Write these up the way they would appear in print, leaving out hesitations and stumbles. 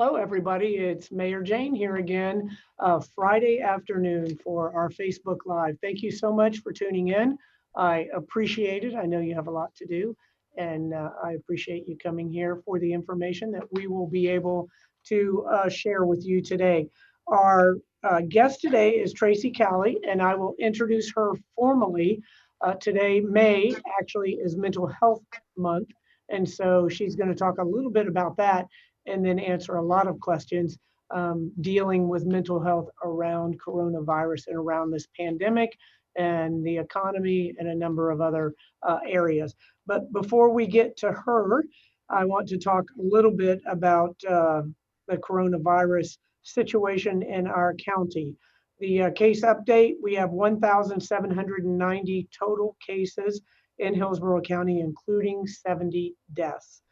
Hello, everybody. It's Mayor Jane here again, Friday afternoon for our Facebook Live. Thank you so much for tuning in. I appreciate it. I know you have a lot to do, and I appreciate you coming here for the information that we will be able to share with you today. Our guest today is Tracey Kaley, and I will introduce her formally. Today, May actually is Mental Health Month, and so she's going to talk a little bit about that and then answer a lot of questions dealing with mental health around coronavirus and around this pandemic and the economy and a number of other areas. But before we get to her, I want to talk a little bit about the coronavirus situation in our county. The case update, we have 1,790 total cases in Hillsborough County, including 70 deaths.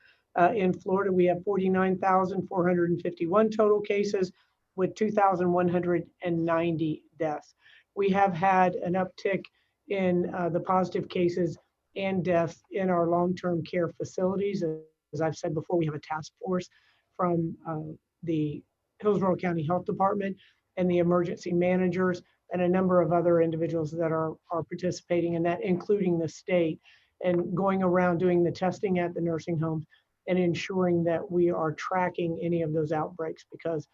In Florida, we have 49,451 total cases with 2,190 deaths. We have had an uptick in the positive cases and deaths in our long-term care facilities. As I've said before, we have a task force from the Hillsborough County Health Department and the emergency managers and a number of other individuals that are participating in that, including the state, and going around doing the testing at the nursing homes and ensuring that we are tracking any of those outbreaks, because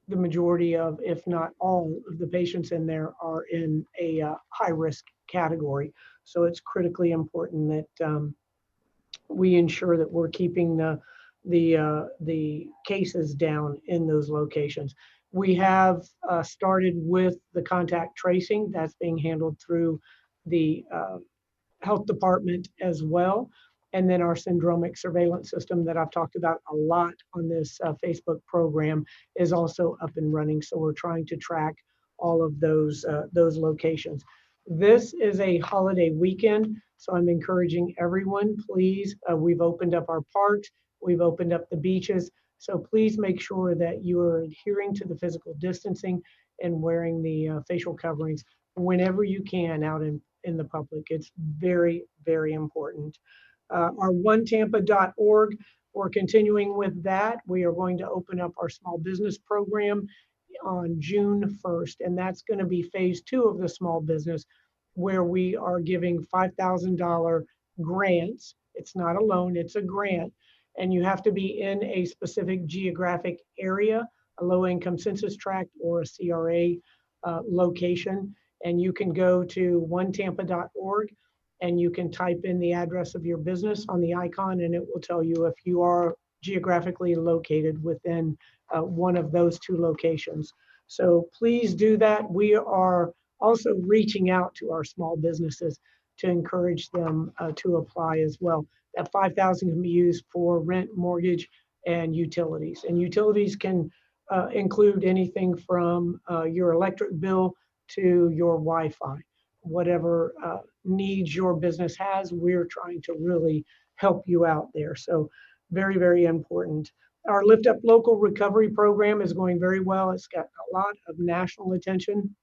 the majority of, if not all, of the patients in there are in a high risk category. So it's critically important that we ensure that we're keeping the cases down in those locations. We have started with the contact tracing that's being handled through the health department as well. And then our syndromic surveillance system that I've talked about a lot on this Facebook program is also up and running. So we're trying to track all of those locations. This is a holiday weekend, so I'm encouraging everyone, please, we've opened up our parks, we've opened up the beaches. So please make sure that you are adhering to the physical distancing and wearing the facial coverings whenever you can out in the public. It's very, very important. Our onetampa.org, we're continuing with that. We are going to open up our small business program on June 1st, and that's going to be phase 2 of the small business, where we are giving $5,000 grants. It's not a loan, it's a grant, and you have to be in a specific geographic area, a low-income census tract or a CRA location, and you can go to onetampa.org and you can type in the address of your business on the icon, and it will tell you if you are geographically located within one of those 2 locations. So please do that. We are also reaching out to our small businesses to encourage them to apply as well. That $5,000 can be used for rent, mortgage, and utilities. And utilities can include anything from your electric bill to your Wi-Fi. Whatever needs your business has, we're trying to really help you out there. So very, very important. Our Lift Up Local Recovery Program is going very well. It's got a lot of national attention,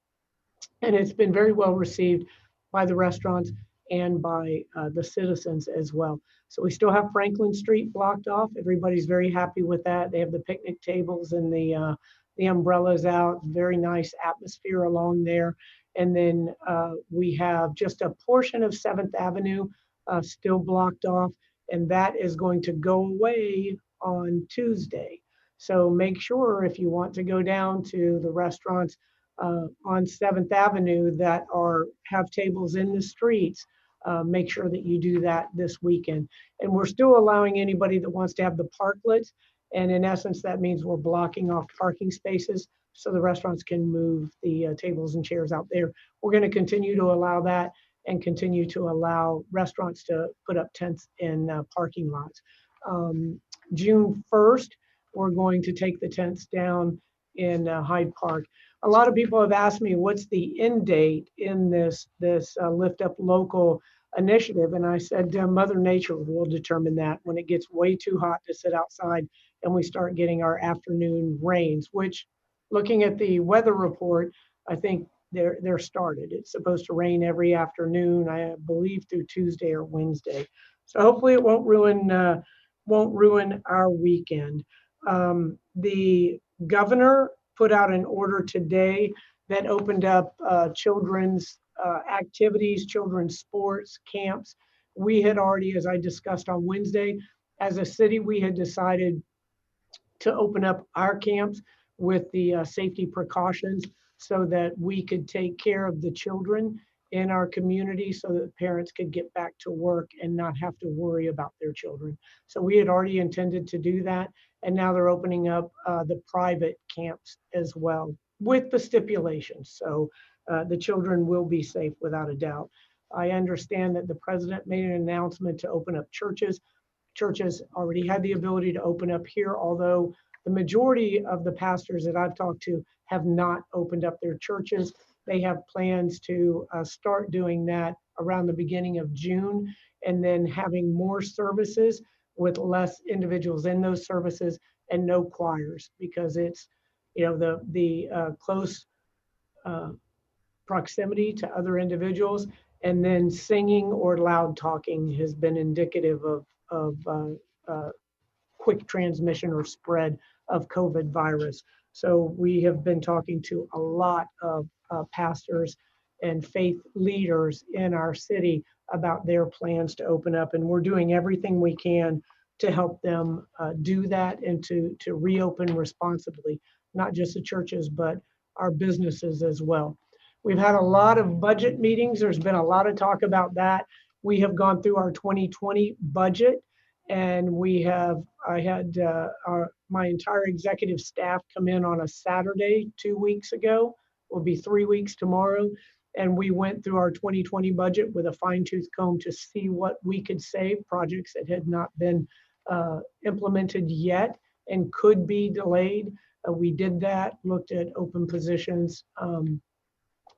and it's been very well received by the restaurants and by the citizens as well. So we still have Franklin Street blocked off. Everybody's very happy with that. They have the picnic tables and the umbrellas out. Very nice atmosphere along there. And then we have just a portion of 7th Avenue still blocked off, and that is going to go away on Tuesday. So make sure if you want to go down to the restaurants on 7th Avenue that have tables in the streets, make sure that you do that this weekend. And we're still allowing anybody that wants to have the parklets. And in essence, that means we're blocking off parking spaces so the restaurants can move the tables and chairs out there. We're going to continue to allow that and continue to allow restaurants to put up tents in parking lots. June 1st, we're going to take the tents down in Hyde Park. A lot of people have asked me what's the end date in this Lift Up Local initiative, and I said Mother Nature will determine that when it gets way too hot to sit outside and we start getting our afternoon rains, which, looking at the weather report, I think they're started. It's supposed to rain every afternoon, I believe, through Tuesday or Wednesday. So hopefully it won't ruin our weekend. The governor put out an order today that opened up children's activities, children's sports, camps. We had already, as I discussed on Wednesday, as a city, we had decided to open up our camps with the safety precautions so that we could take care of the children in our community so that parents could get back to work and not have to worry about their children. So we had already intended to do that. And now they're opening up the private camps as well with the stipulations. So the children will be safe without a doubt. I understand that the president made an announcement to open up churches. Churches already had the ability to open up here, although the majority of the pastors that I've talked to have not opened up their churches. They have plans to start doing that around the beginning of June, and then having more services with less individuals in those services and no choirs, because it's, you know, the close proximity to other individuals, and then singing or loud talking has been indicative of quick transmission or spread of COVID virus. So we have been talking to a lot of pastors and faith leaders in our city about their plans to open up, and we're doing everything we can to help them do that and to reopen responsibly, not just the churches, but our businesses as well. We've had a lot of budget meetings. There's been a lot of talk about that. We have gone through our 2020 budget, and I had my entire executive staff come in on a Saturday 2 weeks ago. Will be 3 weeks tomorrow. And we went through our 2020 budget with a fine tooth comb to see what we could save, projects that had not been implemented yet and could be delayed. We did that, looked at open positions,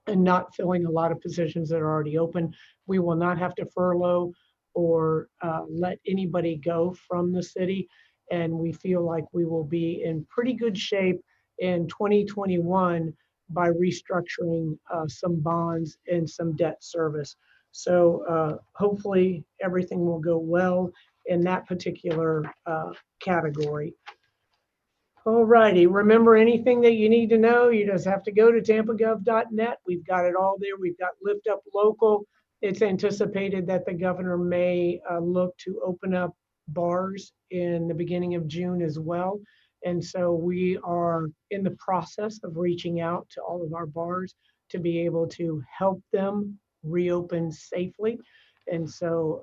and not filling a lot of positions that are already open. We will not have to furlough or let anybody go from the city. And we feel like we will be in pretty good shape in 2021 by restructuring some bonds and some debt service. So hopefully everything will go well in that particular category. All righty. Remember, anything that you need to know, you just have to go to tampagov.net. We've got it all there. We've got Lift Up Local. It's anticipated that the governor may look to open up bars in the beginning of June as well. And so we are in the process of reaching out to all of our bars to be able to help them reopen safely. And so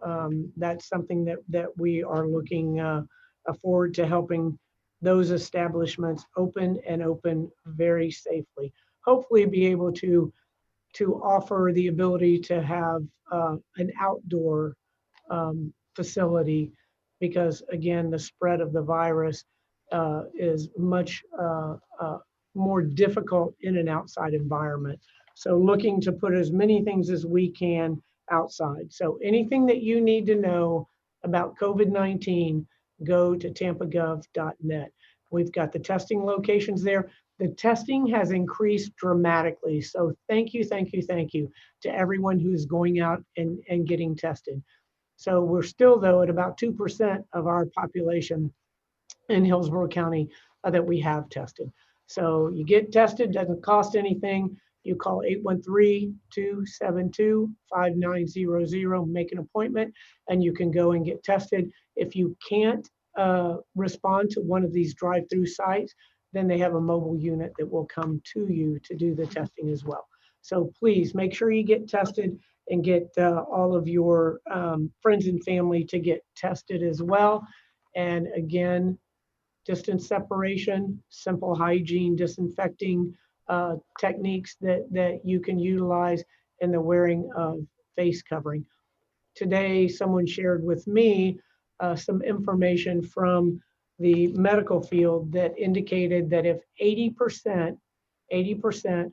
that's something that we are looking forward to helping those establishments open and open very safely. Hopefully be able to offer the ability to have an outdoor facility, because again, the spread of the virus is much more difficult in an outside environment. So looking to put as many things as we can outside. So anything that you need to know about COVID-19, go to tampagov.net. We've got the testing locations there. The testing has increased dramatically. So thank you to everyone who's going out and getting tested. So we're still, though, at about 2% of our population in Hillsborough County that we have tested. So you get tested, doesn't cost anything. You call 813-272-5900, make an appointment, and you can go and get tested. If you can't respond to one of these drive-through sites, then they have a mobile unit that will come to you to do the testing as well. So please make sure you get tested and get all of your friends and family to get tested as well. And again, distance separation, simple hygiene, disinfecting techniques that you can utilize, and the wearing of face covering. Today, someone shared with me some information from the medical field that indicated that if 80%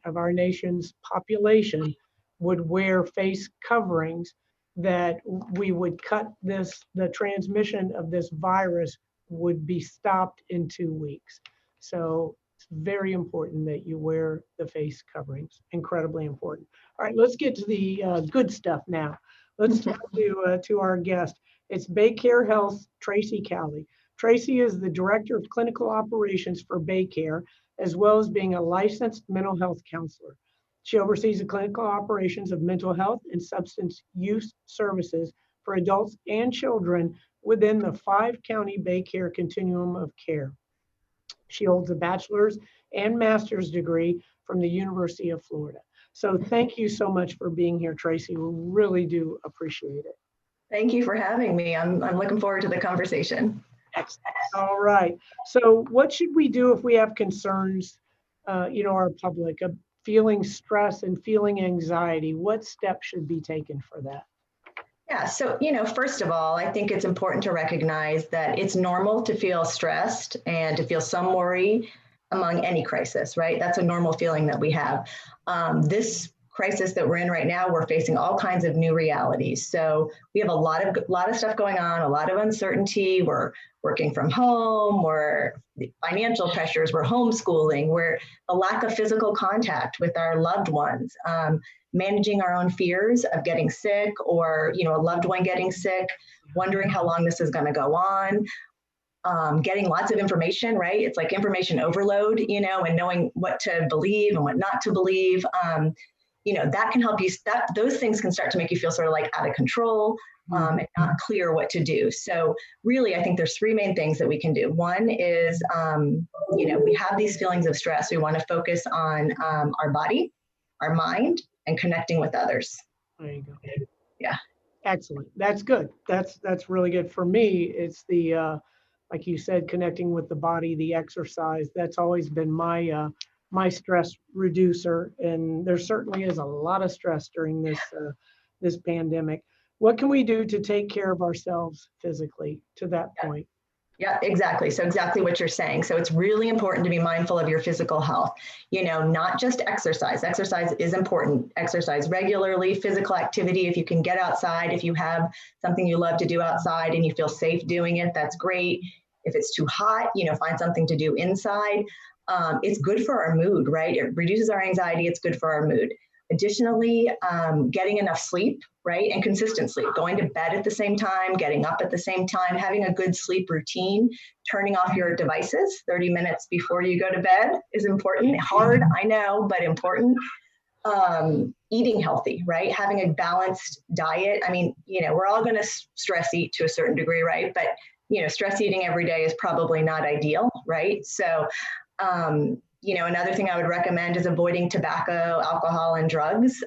of our nation's population would wear face coverings, that we would cut the transmission of this virus would be stopped in 2 weeks. So it's very important that you wear the face coverings, incredibly important. All right, let's get to the good stuff now. Let's talk to our guest. It's Baycare Health, Tracey Kaley. Tracey is the Director of Clinical Operations for Baycare, as well as being a licensed mental health counselor. She oversees the clinical operations of mental health and substance use services for adults and children within the 5-county Baycare continuum of care. She holds a bachelor's and master's degree from the University of Florida. So thank you so much for being here, Tracey. We really do appreciate it. Thank you for having me. I'm looking forward to the conversation. Excellent. All right. So what should we do if we have concerns, our public, of feeling stress and feeling anxiety? What steps should be taken for that? Yeah, so, first of all, I think it's important to recognize that it's normal to feel stressed and to feel some worry among any crisis, right? That's a normal feeling that we have. This crisis that we're in right now, we're facing all kinds of new realities. So we have a lot of stuff going on, a lot of uncertainty. We're working from home, we're financial pressures, we're homeschooling, we're the lack of physical contact with our loved ones, managing our own fears of getting sick or, a loved one getting sick, wondering how long this is going to go on. Getting lots of information, right? It's like information overload, and knowing what to believe and what not to believe. That can help you, those things can start to make you feel sort of like out of control and not clear what to do. So really, I think there's 3 main things that we can do. One is, we have these feelings of stress. We want to focus on our body, our mind, and connecting with others. There you go. Yeah. Excellent. That's good. That's really good. For me, it's the, like you said, connecting with the body, the exercise. That's always been my my stress reducer, and there certainly is a lot of stress during this pandemic. What can we do to take care of ourselves physically to that point? Yeah, exactly. So exactly what you're saying. So it's really important to be mindful of your physical health, not just exercise. Exercise is important. Exercise regularly, physical activity. If you can get outside, if you have something you love to do outside and you feel safe doing it, that's great. If it's too hot, find something to do inside. It's good for our mood, right? It reduces our anxiety. It's good for our mood. Additionally, getting enough sleep, right? And consistent sleep, going to bed at the same time, getting up at the same time, having a good sleep routine, turning off your devices 30 minutes before you go to bed is important. Hard, I know, but important. Eating healthy, right? Having a balanced diet. I mean, we're all going to stress eat to a certain degree, right? But, stress eating every day is probably not ideal, right? So, another thing I would recommend is avoiding tobacco, alcohol, and drugs.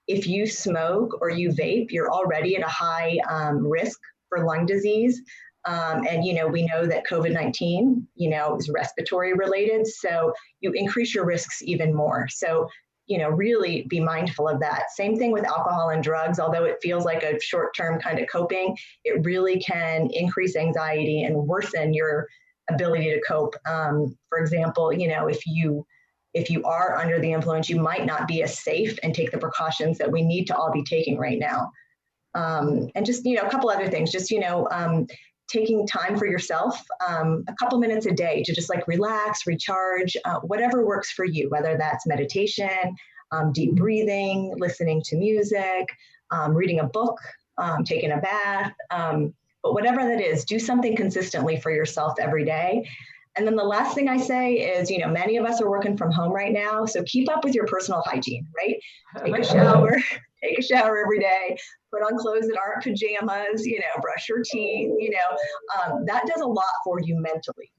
If you smoke or you vape, you're already at a high risk for lung disease. And, we know that COVID-19, is respiratory related. So you increase your risks even more. So, really be mindful of that. Same thing with alcohol and drugs, although it feels like a short-term kind of coping, it really can increase anxiety and worsen your ability to cope. For example, if you are under the influence, you might not be as safe and take the precautions that we need to all be taking right now. And just, a couple other things, just, taking time for yourself, a couple minutes a day to just like relax, recharge, whatever works for you, whether that's meditation, deep breathing, listening to music, reading a book, taking a bath, but whatever that is, do something consistently for yourself every day. And then the last thing I say is, many of us are working from home right now, so keep up with your personal hygiene, right? Take a shower every day, put on clothes that aren't pajamas, brush your teeth, that does a lot for you mentally,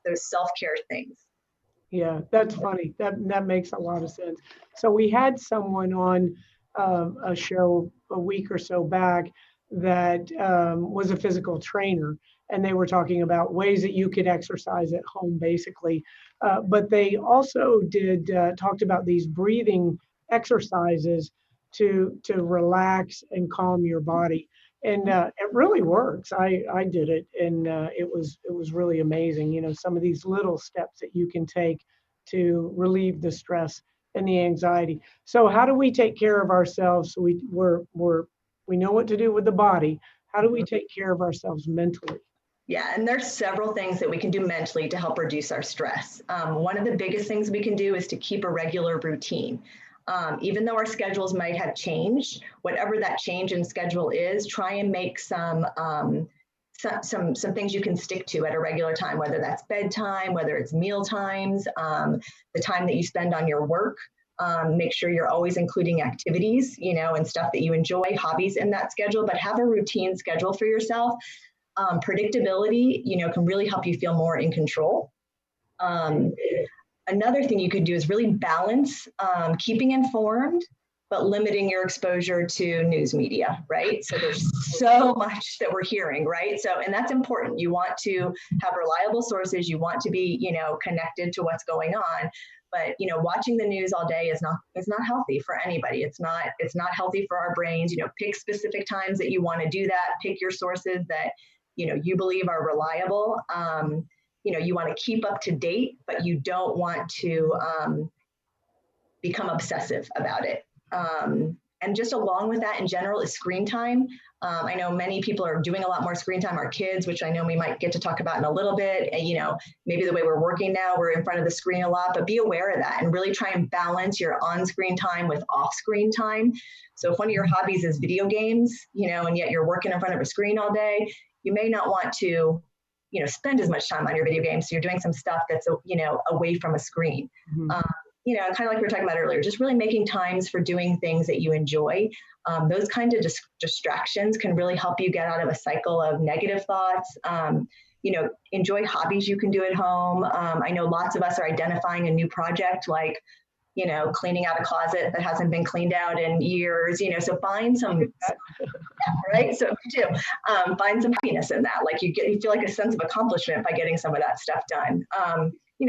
those self-care things. Yeah, that's funny. That makes a lot of sense. So we had someone on a show a week or so back that was a physical trainer, and they were talking about ways that you could exercise at home, basically. But they also talked about these breathing exercises to relax and calm your body, and it really works. I did it, and it was really amazing. Some of these little steps that you can take to relieve the stress and the anxiety. So how do we take care of ourselves? So we know what to do with the body. How do we take care of ourselves mentally? Yeah, and there's several things that we can do mentally to help reduce our stress. One of the biggest things we can do is to keep a regular routine. Even though our schedules might have changed, whatever that change in schedule is, try and make some some things you can stick to at a regular time, whether that's bedtime, whether it's meal times, the time that you spend on your work. Make sure you're always including activities, and stuff that you enjoy, hobbies in that schedule, but have a routine schedule for yourself. Predictability, can really help you feel more in control. Another thing you could do is really balance keeping informed, but limiting your exposure to news media, right? So there's so much that we're hearing, right? So, and that's important. You want to have reliable sources. You want to be, connected to what's going on. But, watching the news all day is not healthy for anybody. It's not healthy for our brains. Pick specific times that you want to do that. Pick your sources that, you believe are reliable. You want to keep up to date, but you don't want to become obsessive about it. And just along with that in general is screen time. I know many people are doing a lot more screen time, our kids, which I know we might get to talk about in a little bit. And, maybe the way we're working now, we're in front of the screen a lot, but be aware of that and really try and balance your on-screen time with off-screen time. So if one of your hobbies is video games, and yet you're working in front of a screen all day, you may not want to, spend as much time on your video games. So you're doing some stuff that's, away from a screen. Mm-hmm. Kind of like we were talking about earlier, just really making times for doing things that you enjoy. Those kinds of distractions can really help you get out of a cycle of negative thoughts. Enjoy hobbies you can do at home. I know lots of us are identifying a new project like, cleaning out a closet that hasn't been cleaned out in years, so find some, right? So too, find some happiness in that. Like you feel like a sense of accomplishment by getting some of that stuff done.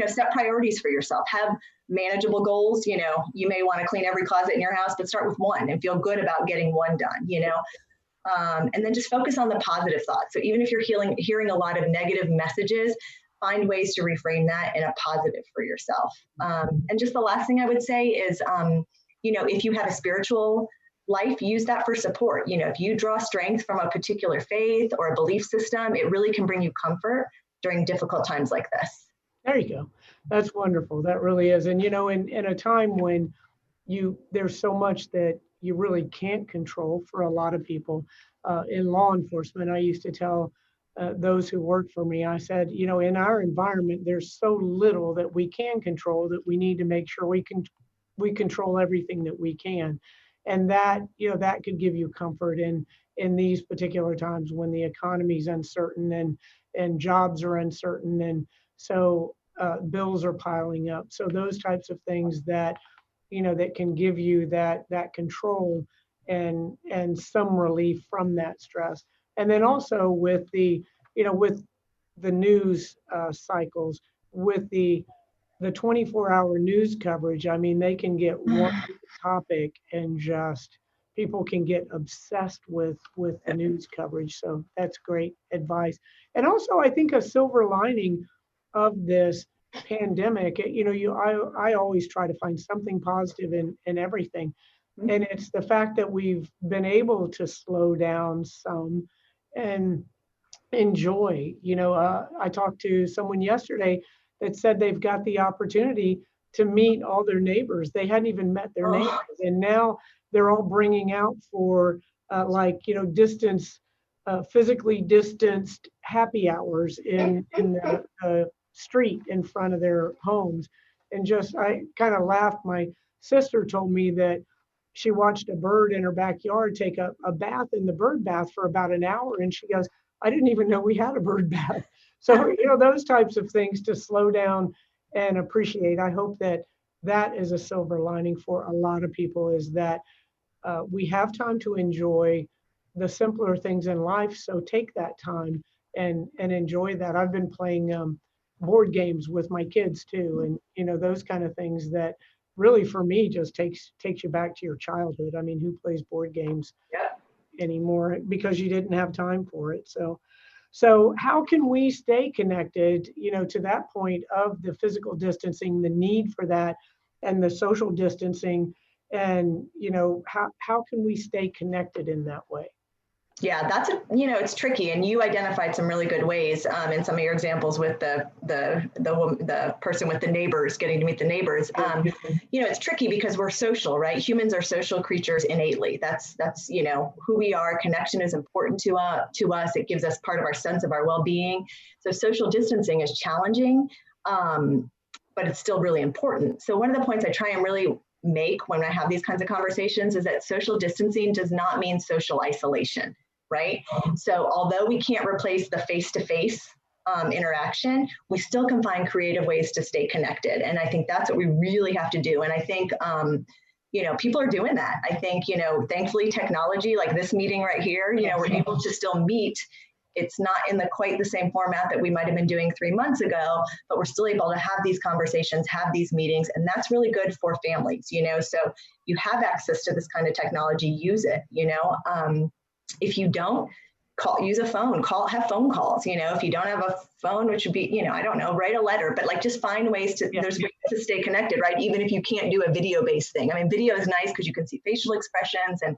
Set priorities for yourself, have manageable goals. You may want to clean every closet in your house, but start with one and feel good about getting one done, and then just focus on the positive thoughts. So even if you're hearing a lot of negative messages, find ways to reframe that in a positive for yourself. And just the last thing I would say is, if you have a spiritual life, use that for support. If you draw strength from a particular faith or a belief system, it really can bring you comfort during difficult times like this. There you go. That's wonderful. That really is. And, in a time when there's so much that you really can't control for a lot of people in law enforcement, I used to tell those who worked for me, I said, in our environment, there's so little that we can control that we need to make sure we control everything that we can. And that, that could give you comfort in these particular times when the economy is uncertain and jobs are uncertain. And so bills are piling up. So those types of things that, that can give you that control and some relief from that stress. And then also with the news cycles, with the 24-hour news coverage, I mean, they can get one topic and just people can get obsessed with the news coverage. So that's great advice. And also, I think a silver lining of this pandemic, I always try to find something positive in everything. And it's the fact that we've been able to slow down some and enjoy. I talked to someone yesterday that said they've got the opportunity to meet all their neighbors. They hadn't even met their neighbors. And now they're all bringing out for physically distanced happy hours in the street in front of their homes. And I kind of laughed. My sister told me that she watched a bird in her backyard take a bath in the bird bath for about an hour. And she goes, I didn't even know we had a bird bath. So, those types of things to slow down and appreciate. I hope that is a silver lining for a lot of people, is that we have time to enjoy the simpler things in life. So take that time and enjoy that. I've been playing board games with my kids too. And, those kind of things that really for me just takes you back to your childhood. I mean, who plays board games anymore because you didn't have time for it? So how can we stay connected, to that point of the physical distancing, the need for that, and the social distancing, and, how can we stay connected in that way? Yeah, it's tricky, and you identified some really good ways in some of your examples with the person with the neighbors, getting to meet the neighbors. It's tricky because we're social, right? Humans are social creatures innately. That's who we are. Connection is important to us. It gives us part of our sense of our well-being. So social distancing is challenging, but it's still really important. So one of the points I try and really make when I have these kinds of conversations is that social distancing does not mean social isolation. Right? So although we can't replace the face-to-face interaction, we still can find creative ways to stay connected. And I think that's what we really have to do. And I think, people are doing that. I think, thankfully technology like this meeting right here, we're able to still meet. It's not in quite the same format that we might have been doing 3 months ago, but we're still able to have these conversations, have these meetings, and that's really good for families, So you have access to this kind of technology, use it, If you don't, use a phone, have phone calls, if you don't have a phone, which would be, I don't know, write a letter, but just find ways there's ways to stay connected, right? Even if you can't do a video-based thing. I mean, video is nice because you can see facial expressions and,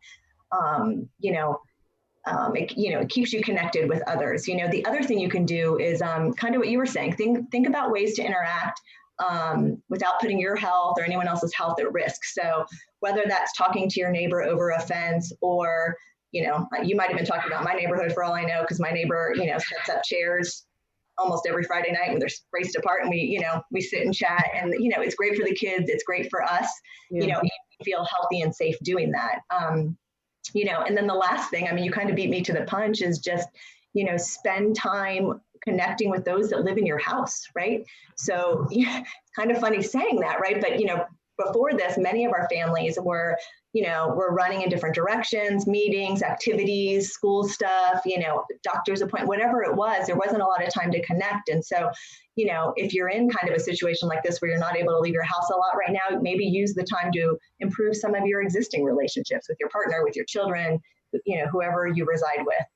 it keeps you connected with others. The other thing you can do is kind of what you were saying, think about ways to interact without putting your health or anyone else's health at risk. So whether that's talking to your neighbor over a fence or you might have been talking about my neighborhood for all I know, because my neighbor, sets up chairs almost every Friday night when they're spaced apart and we sit and chat and, it's great for the kids. It's great for us, you feel healthy and safe doing that. And then the last thing, you kind of beat me to the punch is just, spend time connecting with those that live in your house, right? So it's kind of funny saying that, right? But, before this, many of our families were running in different directions, meetings, activities, school stuff, doctor's appointment, whatever it was, there wasn't a lot of time to connect. And so, if you're in kind of a situation like this where you're not able to leave your house a lot right now, maybe use the time to improve some of your existing relationships with your partner, with your children, whoever you reside with.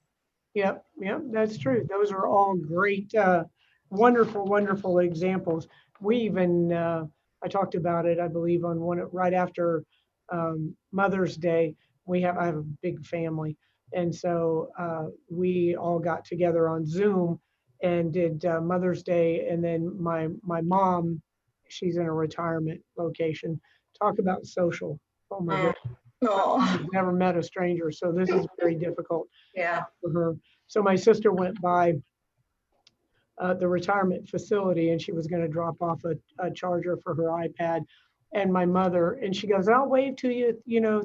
Yep, that's true. Those are all great, wonderful, wonderful examples. We even, I talked about it, I believe, on one right after Mother's Day. I have a big family, and so we all got together on Zoom and did Mother's Day, and then my mom, she's in a retirement location. Talk about social. Oh my goodness. I've never met a stranger, so this is very difficult for her. So my sister went by the retirement facility and she was going to drop off a charger for her iPad, and my mother, and she goes, I'll wave to you,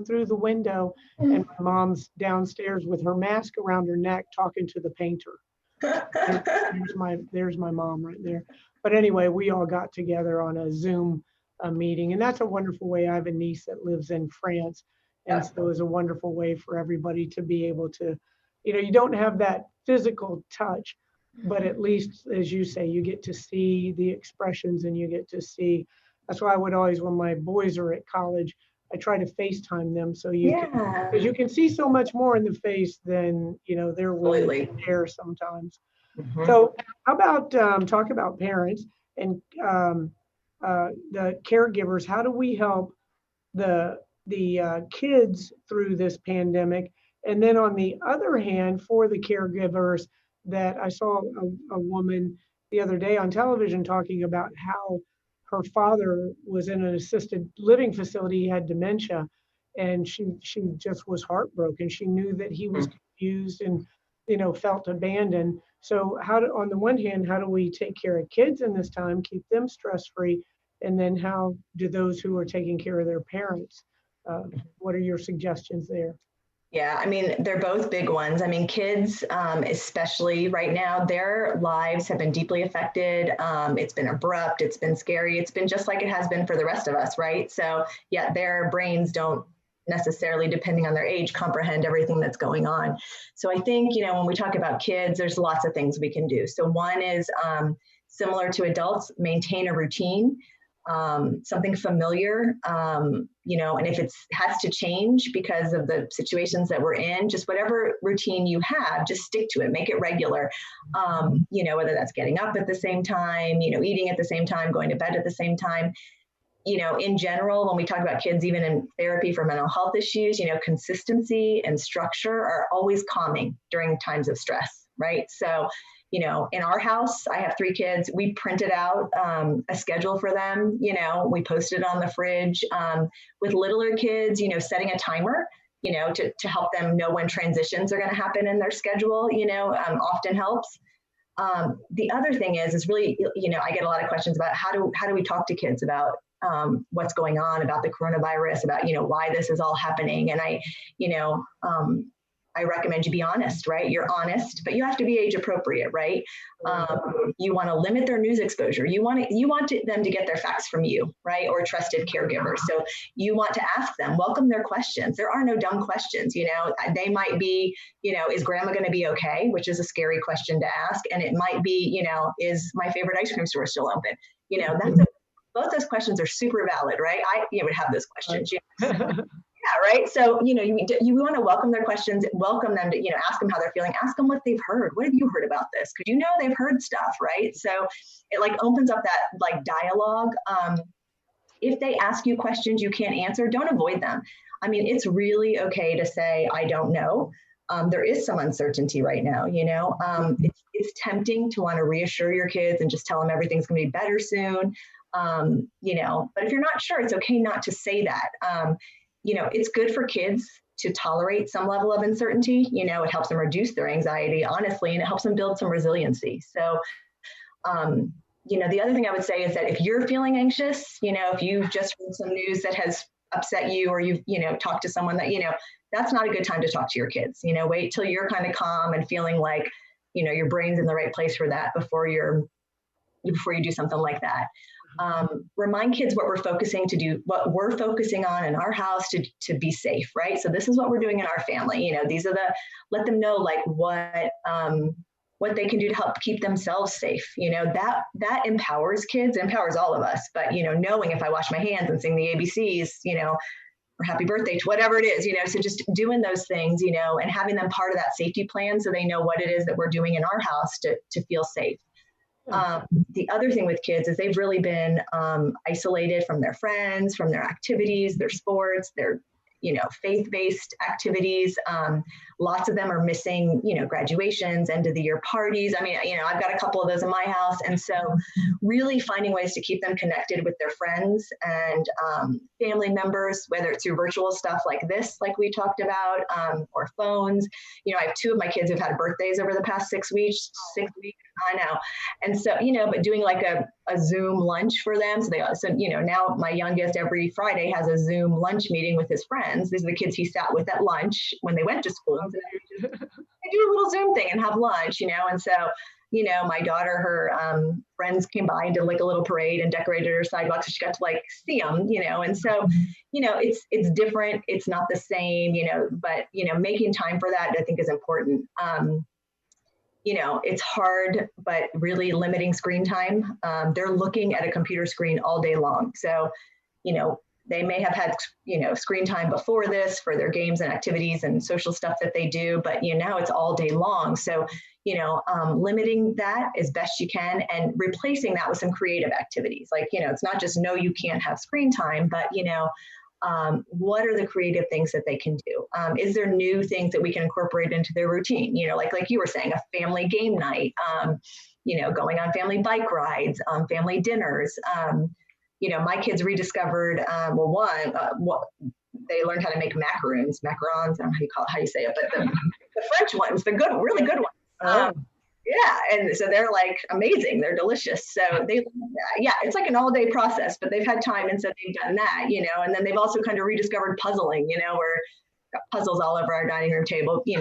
through the window. And my mom's downstairs with her mask around her neck talking to the painter. There's my mom right there. But anyway, we all got together on a Zoom meeting, and that's a wonderful way. I have a niece that lives in France, and so it's a wonderful way for everybody to be able to, you don't have that physical touch, but at least, as you say, you get to see the expressions and you get to see. That's why I would always, when my boys are at college, I try to FaceTime them so because you can see so much more in the face than, they're willing to share sometimes. Mm-hmm. So how about talk about parents and the caregivers? How do we help the kids through this pandemic? And then on the other hand, for the caregivers, that I saw a woman the other day on television talking about how her father was in an assisted living facility, he had dementia, and she just was heartbroken. She knew that he was confused and, felt abandoned. So on the one hand, how do we take care of kids in this time, keep them stress-free? And then how do those who are taking care of their parents, what are your suggestions there? Yeah, they're both big ones. Kids, especially right now, their lives have been deeply affected. It's been abrupt, it's been scary, it's been just like it has been for the rest of us, right? So yeah, their brains don't necessarily, depending on their age, comprehend everything that's going on. So I think, when we talk about kids, there's lots of things we can do. So one is similar to adults, maintain a routine. Something familiar, and if it has to change because of the situations that we're in, just whatever routine you have, just stick to it, make it regular. Whether that's getting up at the same time, eating at the same time, going to bed at the same time. in general, when we talk about kids, even in therapy for mental health issues, consistency and structure are always calming during times of stress, right? So, in our house, I have 3 kids. We printed out a schedule for them. We posted it on the fridge. With littler kids, setting a timer, to help them know when transitions are going to happen in their schedule, often helps. The other thing is really, I get a lot of questions about how do we talk to kids about what's going on, about the coronavirus, about, why this is all happening. And I recommend you be honest, right? You're honest, but you have to be age appropriate, right? You want to limit their news exposure. You want them to get their facts from you, right? Or trusted caregivers. So you want to ask them, welcome their questions. There are no dumb questions, they might be, is grandma going to be okay? Which is a scary question to ask. And it might be, is my favorite ice cream store still open? Both those questions are super valid, right? I would have those questions. Yeah, right. So, you want to welcome their questions, welcome them to, ask them how they're feeling, ask them what they've heard. What have you heard about this? Because they've heard stuff, right? So it opens up that dialogue. If they ask you questions you can't answer, don't avoid them. I mean, it's really okay to say, I don't know. There is some uncertainty right now, it's tempting to want to reassure your kids and just tell them everything's going to be better soon. But if you're not sure, it's okay not to say that. It's good for kids to tolerate some level of uncertainty. It helps them reduce their anxiety, honestly, and it helps them build some resiliency. So, the other thing I would say is that if you're feeling anxious, if you've just heard some news that has upset you, or you've, talked to someone that, that's not a good time to talk to your kids. Wait till you're kind of calm and feeling like, your brain's in the right place for that before you do something like that. Remind kids what we're focusing on in our house to be safe, right? So this is what we're doing in our family. These are let them know what they can do to help keep themselves safe. That empowers kids, empowers all of us. But knowing if I wash my hands and sing the ABCs, or happy birthday to whatever it is, so just doing those things, and having them part of that safety plan so they know what it is that we're doing in our house to feel safe. The other thing with kids is they've really been isolated from their friends, from their activities, their sports, their faith-based activities. Lots of them are missing, graduations, end of the year parties. I mean, I've got a couple of those in my house. And so really finding ways to keep them connected with their friends and family members, whether it's through virtual stuff like this, like we talked about, or phones. I have 2 of my kids who've had birthdays over the past 6 weeks, I know. And so, but doing a Zoom lunch for them. So now my youngest every Friday has a Zoom lunch meeting with his friends. These are the kids he sat with at lunch when they went to school. So they do a little Zoom thing and have lunch, and so, my daughter, her friends came by and did a little parade and decorated her sidewalk. So she got to see them, and so, it's different. It's not the same, but, making time for that, I think, is important. It's hard, but really limiting screen time. They're looking at a computer screen all day long. So, they may have had, screen time before this for their games and activities and social stuff that they do, but, now it's all day long. So, limiting that as best you can and replacing that with some creative activities. It's not just, no, you can't have screen time, but, what are the creative things that they can do? Is there new things that we can incorporate into their routine? Like you were saying, a family game night, going on family bike rides, family dinners. My kids rediscovered, they learned how to make macarons. I don't know how you say it, but the French ones, the really good ones. Yeah, and so they're amazing. They're delicious. So it's an all-day process, but they've had time, and so they've done that, and then they've also kind of rediscovered puzzling, where got puzzles all over our dining room table, it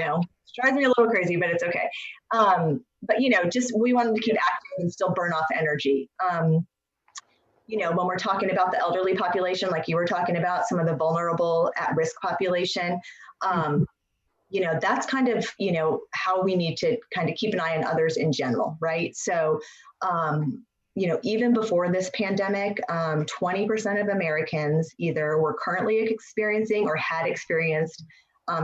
drives me a little crazy, but it's okay. But just we want them to keep active and still burn off energy. When we're talking about the elderly population, like you were talking about, some of the vulnerable at-risk population, that's kind of, how we need to kind of keep an eye on others in general, right? So, even before this pandemic, 20% of Americans either were currently experiencing or had experienced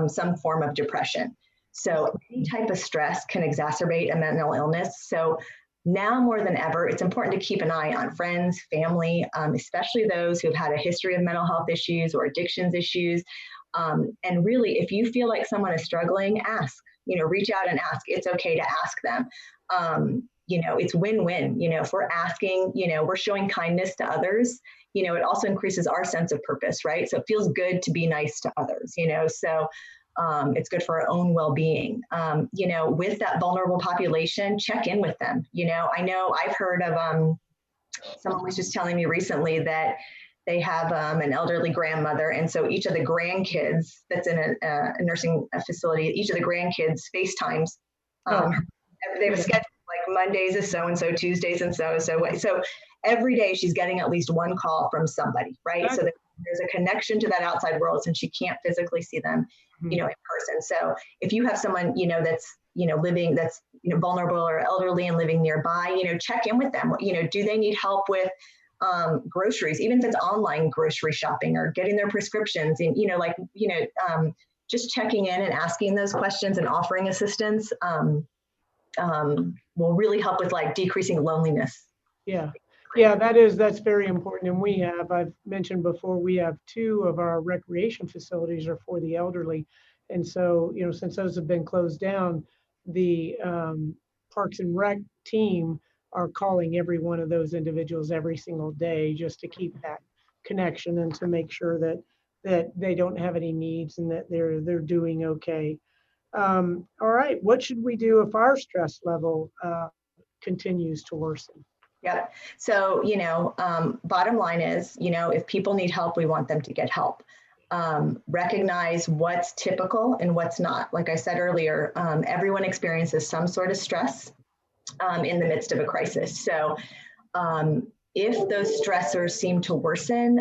some form of depression. So any type of stress can exacerbate a mental illness. So now more than ever, it's important to keep an eye on friends, family, especially those who've had a history of mental health issues or addictions issues. And really, if you feel like someone is struggling, ask, reach out and ask. It's okay to ask them. It's win-win. If we're asking, we're showing kindness to others, it also increases our sense of purpose, right? So it feels good to be nice to others, so it's good for our own well-being. With that vulnerable population, check in with them. I know I've heard of, someone was just telling me recently that they have an elderly grandmother. And so each of the grandkids that's in a nursing facility, each of the grandkids FaceTimes. They have a schedule like Mondays is so-and-so, Tuesdays and so. So every day she's getting at least one call from somebody, right? So there's a connection to that outside world since she can't physically see them, in person. So if you have someone, that's, living, that's, vulnerable or elderly and living nearby, check in with them. Do they need help with groceries, even if it's online grocery shopping or getting their prescriptions and, just checking in and asking those questions and offering assistance will really help with like decreasing loneliness. Yeah. Yeah, that's very important. And I've mentioned before, we have 2 of our recreation facilities are for the elderly. And so, since those have been closed down, the Parks and Rec team are calling every one of those individuals every single day just to keep that connection and to make sure that they don't have any needs and that they're doing okay. All right, what should we do if our stress level continues to worsen? Yep. So, bottom line is, if people need help, we want them to get help. Recognize what's typical and what's not. Like I said earlier, everyone experiences some sort of stress in the midst of a crisis. So if those stressors seem to worsen,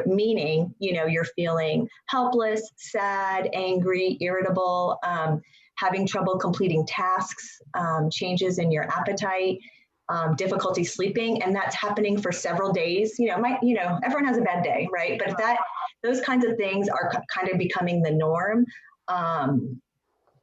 meaning, you're feeling helpless, sad, angry, irritable, having trouble completing tasks, changes in your appetite, difficulty sleeping, and that's happening for several days, everyone has a bad day, right? But if those kinds of things are kind of becoming the norm,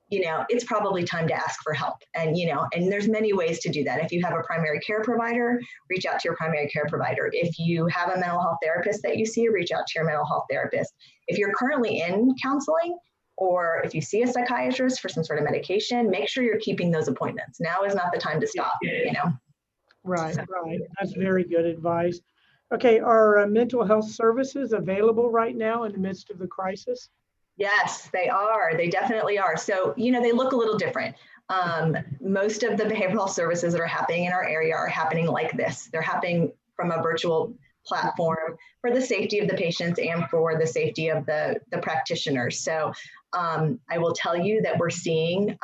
it's probably time to ask for help. And, and there's many ways to do that. If you have a primary care provider, reach out to your primary care provider. If you have a mental health therapist that you see, reach out to your mental health therapist. If you're currently in counseling, or if you see a psychiatrist for some sort of medication, make sure you're keeping those appointments. Now is not the time to stop, Right. That's very good advice. Okay, are mental health services available right now in the midst of the crisis? Yes, they are. They definitely are. So, they look a little different. Most of the behavioral services that are happening in our area are happening like this. They're happening from a virtual platform for the safety of the patients and for the safety of the practitioners. So I will tell you that we're seeing,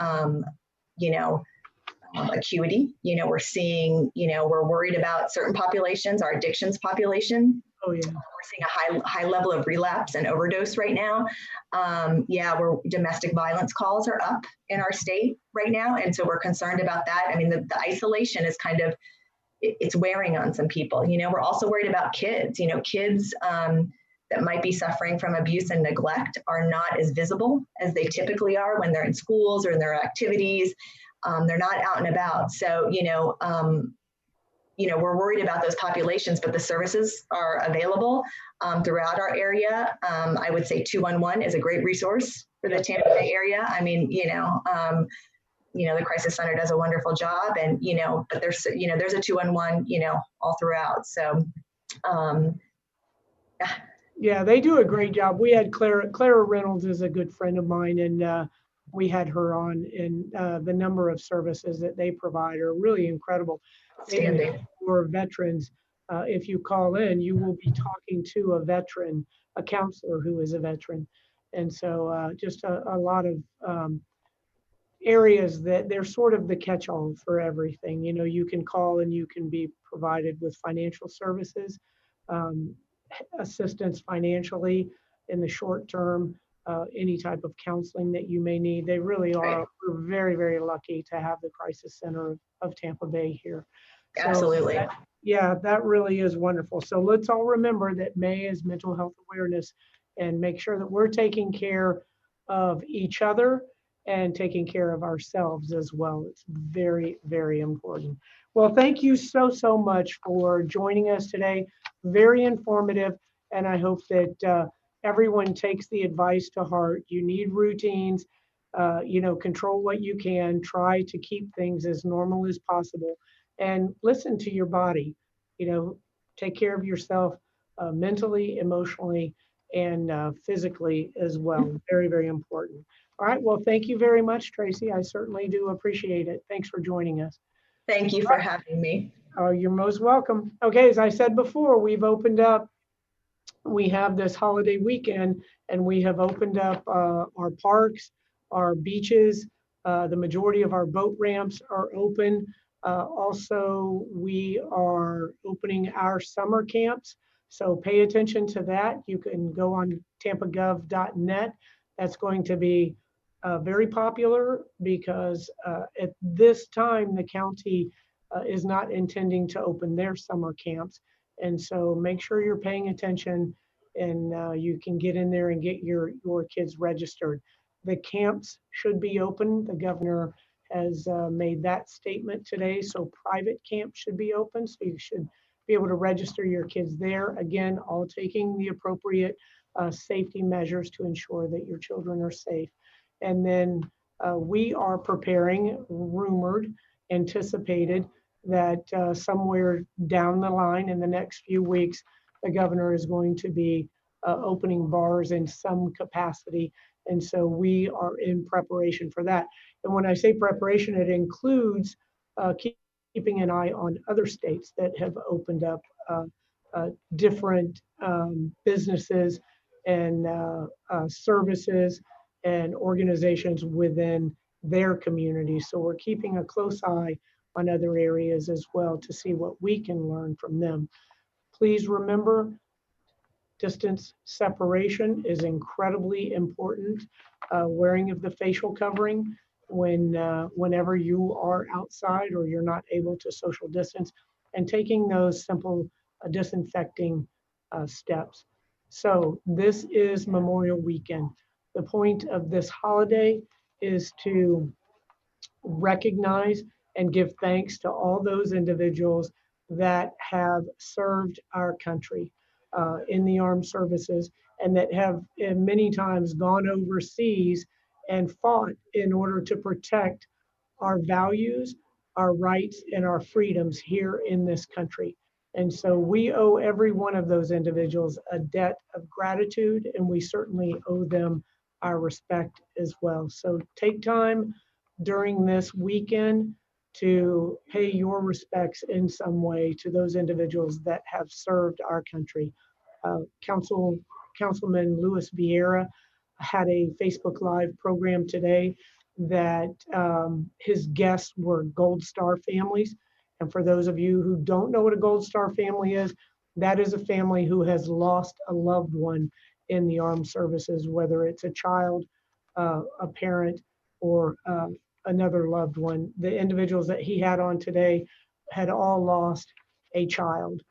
acuity, we're seeing, we're worried about certain populations, our addictions population. Oh, yeah. We're seeing a high level of relapse and overdose right now. Domestic violence calls are up in our state right now. And so we're concerned about that. I mean, the isolation is it's wearing on some people. We're also worried about kids, kids that might be suffering from abuse and neglect are not as visible as they typically are when they're in schools or in their activities. They're not out and about. So, we're worried about those populations, but the services are available throughout our area. I would say 211 is a great resource for the Tampa Bay area. I mean, the crisis center does a wonderful job, and but there's a 211 all throughout. So yeah, they do a great job. We had Clara Reynolds is a good friend of mine, and we had her on, and the number of services that they provide are really incredible. Outstanding. For veterans, if you call in, you will be talking to a veteran, a counselor who is a veteran. And so just a lot of areas that they're sort of the catch-all for everything. You can call and you can be provided with financial services, assistance financially in the short term, any type of counseling that you may need. They really are. Right. We're very, very lucky to have the Crisis Center of Tampa Bay here. So absolutely. That really is wonderful. So let's all remember that May is mental health awareness, and make sure that we're taking care of each other and taking care of ourselves as well. It's very, very important. Well, thank you so much for joining us today. Very informative, and I hope that everyone takes the advice to heart. You need routines. Control what you can. Try to keep things as normal as possible, and listen to your body. Take care of yourself mentally, emotionally, and physically as well. Very, very important. All right. Well, thank you very much, Tracey. I certainly do appreciate it. Thanks for joining us. Thank you for having me. Oh, you're most welcome. Okay, as I said before, we've opened up, we have this holiday weekend, and we have opened up our parks, our beaches. The majority of our boat ramps are open. Also, we are opening our summer camps. So pay attention to that. You can go on tampagov.net. That's going to be very popular because at this time, the county is not intending to open their summer camps. And so make sure you're paying attention, and you can get in there and get your kids registered. The camps should be open. The governor has made that statement today. So private camps should be open. So you should be able to register your kids there. Again, all taking the appropriate safety measures to ensure that your children are safe. And then we are preparing, rumored, anticipated, that somewhere down the line in the next few weeks, the governor is going to be opening bars in some capacity. And so we are in preparation for that. And when I say preparation, it includes keeping an eye on other states that have opened up different businesses and services and organizations within their community. So we're keeping a close eye on other areas as well to see what we can learn from them. Please remember, distance separation is incredibly important. Wearing of the facial covering whenever you are outside or you're not able to social distance, and taking those simple disinfecting steps. So this is Memorial Weekend. The point of this holiday is to recognize and give thanks to all those individuals that have served our country in the armed services, and that have many times gone overseas and fought in order to protect our values, our rights, and our freedoms here in this country. And so we owe every one of those individuals a debt of gratitude, and we certainly owe them our respect as well. So take time during this weekend to pay your respects in some way to those individuals that have served our country. Councilman Luis Vieira had a Facebook Live program today that his guests were Gold Star families. And for those of you who don't know what a Gold Star family is, that is a family who has lost a loved one in the armed services, whether it's a child, a parent, or another loved one. The individuals that he had on today had all lost a child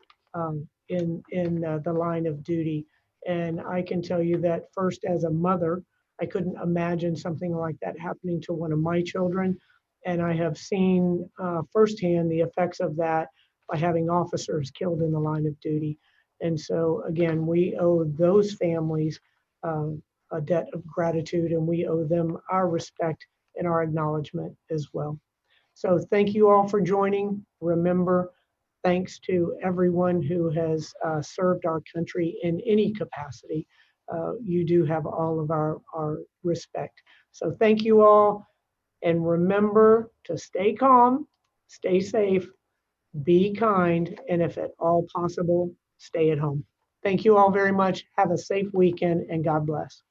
in the line of duty. And I can tell you that first, as a mother, I couldn't imagine something like that happening to one of my children. And I have seen firsthand the effects of that by having officers killed in the line of duty. And so again, we owe those families a debt of gratitude, and we owe them our respect and our acknowledgement as well. So thank you all for joining. Remember, thanks to everyone who has served our country in any capacity. You do have all of our respect. So thank you all. And remember to stay calm, stay safe, be kind, and if at all possible, stay at home. Thank you all very much. Have a safe weekend, and God bless.